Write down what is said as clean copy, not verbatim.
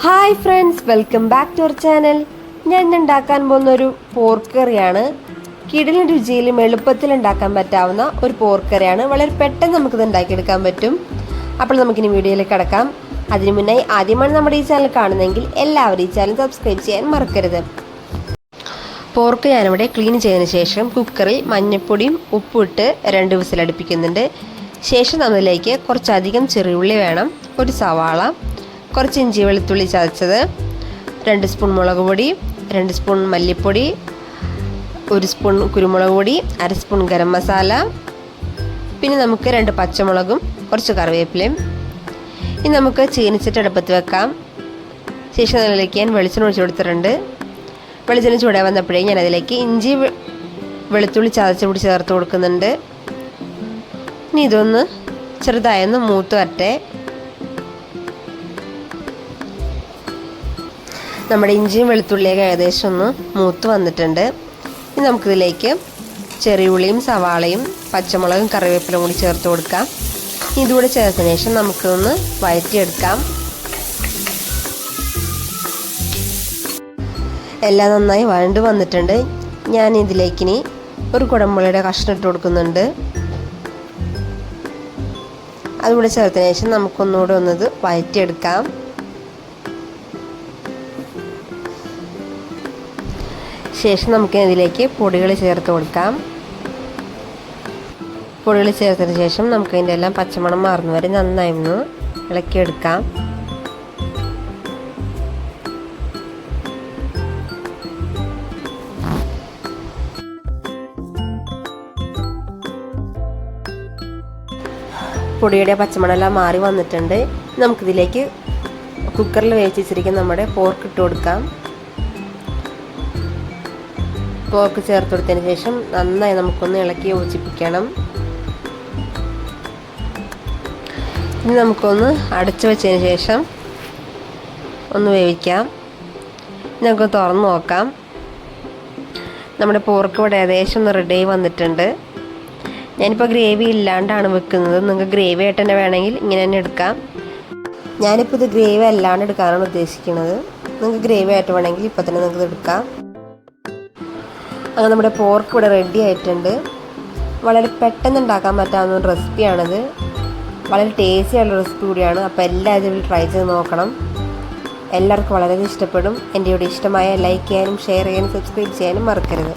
Hi friends, welcome back to our channel. ഞാൻ ഇന്ന് ഉണ്ടാക്കാൻ പോകുന്ന ഒരു പോർക്ക് കറിയാണ്. കിടിലൻ രുചിയിലും എളുപ്പത്തിൽ ഉണ്ടാക്കാൻ പറ്റാവുന്ന ഒരു പോർക്ക് കറിയാണ്. വളരെ പെട്ടെന്ന് നമുക്കിത് ഉണ്ടാക്കിയെടുക്കാൻ പറ്റും. അപ്പോൾ നമുക്കിനി വീഡിയോയിലേക്ക് കടക്കാം. അതിനു മുന്നായി ആദ്യമാണ് നമ്മുടെ ഈ ചാനൽ കാണുന്നതെങ്കിൽ എല്ലാവരും ഈ ചാനൽ സബ്സ്ക്രൈബ് ചെയ്യാൻ മറക്കരുത്. പോർക്ക് ഞാനിവിടെ ക്ലീൻ ചെയ്തതിന് ശേഷം കുക്കറിൽ മഞ്ഞൾപ്പൊടിയും ഉപ്പും ഇട്ട് 2 വിസിലടുപ്പിക്കുന്നുണ്ട്. ശേഷം നമ്മളിലേക്ക് കുറച്ചധികം ചെറിയുള്ളി വേണം, ഒരു സവാള, കുറച്ച് ഇഞ്ചി വെളുത്തുള്ളി ചതച്ചത്, 2 സ്പൂൺ മുളക് പൊടി, 2 സ്പൂൺ മല്ലിപ്പൊടി, 1 സ്പൂൺ കുരുമുളക് പൊടി, 1/2 സ്പൂൺ ഗരം മസാല, പിന്നെ നമുക്ക് 2 പച്ചമുളകും കുറച്ച് കറിവേപ്പിലയും. ഇനി നമുക്ക് ചീനിച്ചിട്ട് അടുപ്പത്ത് വെക്കാം. ശേഷം അതിലേക്ക് ഞാൻ വെളിച്ചെണ്ണ ഒഴിച്ചു കൊടുത്തിട്ടുണ്ട്. വെളിച്ചെണ്ണ ചൂടാൻ വന്നപ്പോഴേ ഞാൻ അതിലേക്ക് ഇഞ്ചി വെളുത്തുള്ളി ചതച്ച് പൊടി ചേർത്ത് കൊടുക്കുന്നുണ്ട്. ഇനി ഇതൊന്ന് ചെറുതായൊന്ന് മൂത്ത് വരട്ടെ. നമ്മുടെ ഇഞ്ചിയും വെളുത്തുള്ളിയൊക്കെ ഏകദേശം ഒന്ന് മൂത്ത് വന്നിട്ടുണ്ട്. ഇനി നമുക്കിതിലേക്ക് ചെറിയുള്ളിയും സവാളയും പച്ചമുളകും കറിവേപ്പിലും കൂടി ചേർത്ത് കൊടുക്കാം. ഇതുകൂടെ ചേർത്തതിന് ശേഷം നമുക്കൊന്ന് വഴറ്റിയെടുക്കാം. എല്ലാം നന്നായി വഴണ്ട് വന്നിട്ടുണ്ട്. ഞാൻ ഇതിലേക്കിനി ഒരു കുടംപുളിയുടെ കഷ്ണം ഇട്ട് കൊടുക്കുന്നുണ്ട്. അതുകൂടെ ചേർത്തതിന് ശേഷം നമുക്കൊന്നുകൂടെ ഒന്നത് വഴറ്റിയെടുക്കാം. ശേഷം നമുക്ക് ഇതിലേക്ക് പൊടികൾ ചേർത്ത് കൊടുക്കാം. പൊടികൾ ചേർത്തതിന് ശേഷം നമുക്ക് ഇതിൻ്റെ എല്ലാം പച്ചമണം മാറുന്ന വരെ നന്നായി ഒന്ന് ഇളക്കിയെടുക്കാം. പൊടിയുടെ പച്ചമണമെല്ലാം മാറി വന്നിട്ടുണ്ട്. നമുക്കിതിലേക്ക് കുക്കറിൽ വേവിച്ച് വെച്ചിരിക്കുന്ന നമ്മുടെ പോർക്ക് ഇട്ട് കൊടുക്കാം. പോർക്ക് ചേർത്ത് കൊടുത്തതിന് ശേഷം നന്നായി നമുക്കൊന്ന് ഇളക്കി യോജിപ്പിക്കണം. ഇനി നമുക്കൊന്ന് അടച്ചു വെച്ചതിന് ശേഷം ഒന്ന് വേവിക്കാം. നമുക്ക് തുറന്ന് നോക്കാം. നമ്മുടെ പോർക്ക് ഇവിടെ ഏകദേശം ഒന്ന് റെഡി ആയി വന്നിട്ടുണ്ട്. ഞാനിപ്പോൾ ഗ്രേവി ഇല്ലാണ്ടാണ് വെക്കുന്നത്. നിങ്ങൾക്ക് ഗ്രേവി ആയിട്ട് തന്നെ വേണമെങ്കിൽ ഇങ്ങനെ തന്നെ എടുക്കാം. ഞാനിപ്പോൾ ഇത് ഗ്രേവി അല്ലാണ്ട് എടുക്കാനാണ് ഉദ്ദേശിക്കുന്നത്. നിങ്ങൾക്ക് ഗ്രേവി ആയിട്ട് വേണമെങ്കിൽ ഇപ്പോൾ തന്നെ നിങ്ങൾക്ക് എടുക്കാം. അങ്ങനെ നമ്മുടെ പോർക്ക് ഇവിടെ റെഡി ആയിട്ടുണ്ട്. വളരെ പെട്ടെന്ന് ഉണ്ടാക്കാൻ പറ്റാവുന്ന ഒരു റെസിപ്പിയാണിത്. വളരെ ടേസ്റ്റി ആയിട്ടുള്ള റെസിപ്പി കൂടിയാണ്. അപ്പോൾ എല്ലാവരും ഇതിൽ ട്രൈ ചെയ്ത് നോക്കണം. എല്ലാവർക്കും വളരെ ഇഷ്ടപ്പെടും. എൻ്റെ ഇവിടെ ഇഷ്ടമായ ലൈക്ക് ചെയ്യാനും ഷെയർ ചെയ്യാനും സബ്സ്ക്രൈബ് ചെയ്യാനും മറക്കരുത്.